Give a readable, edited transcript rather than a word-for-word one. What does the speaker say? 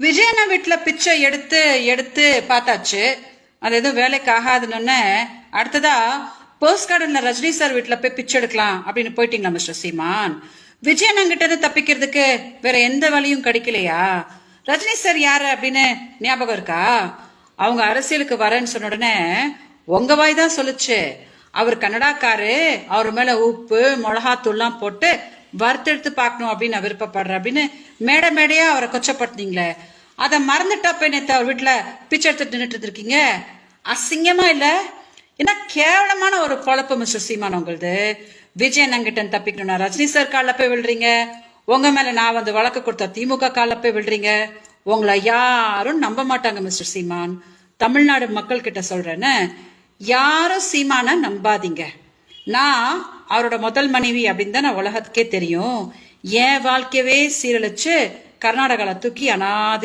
விஜயண்ணா வீட்டுல பிச்சை எடுத்து எடுத்து பார்த்தாச்சு. அது எதுவும் வேலைக்கு ஆகாதுன்னு அடுத்ததா போஸ்ட் கார்டுல ரஜினி சார் வீட்டுல போய் பிச்சை எடுக்கலாம் அப்படின்னு போயிட்டீங்களா மிஸ்டர் சீமான்? விஜயண்ணா கிட்ட இருந்து தப்பிக்கிறதுக்கு வேற எந்த வழியும் கிடைக்கலையா? ரஜினி சார் யாரு அப்படின்னு ஞாபகம் இருக்கா? அவங்க அரசியலுக்கு வரேன்னு சொன்ன உடனே உங்க வாய் தான் சொல்லுச்சு அவர் கன்னடாக்காரு, அவர் மேல உப்பு மிளகாத்தூள்லாம் போட்டு வறுத்தெடுத்து பார்க்கணும் அப்படின்னு நான் விருப்பப்படுறேன் அப்படின்னு மேடையா அவரை கொச்சப்படுத்தீங்களே, அதை மறந்துட்டா போய் நேற்று அவர் வீட்டுல பிச்சை எடுத்துட்டு நின்றுட்டு இருக்கீங்க. அசிங்கமா இல்ல? ஏன்னா கேவலமான ஒரு பொழப்பு மிஸ்டர் சீமான் உங்களுது. விஜய் அண்ணங்கிட்ட தப்பிக்கணும்னா ரஜினி சார் காலில் போய் விழுறீங்க, உங்க மேல நான் வந்து வழக்கு கொடுத்த திமுக காலில் போய் விழுறீங்க. உங்களை யாரும் நம்ப மாட்டாங்க மிஸ்டர் சீமான். தமிழ்நாடு மக்கள் கிட்ட சொல்றேன்னு, யாரும் சீமான நம்பாதீங்க. நான் அவரோட முதல் மனைவி அப்படின்னு தான் உலகத்துக்கே தெரியும். என் வாழ்க்கையவே சீரழிச்சு கர்நாடகால தூக்கி அனாதை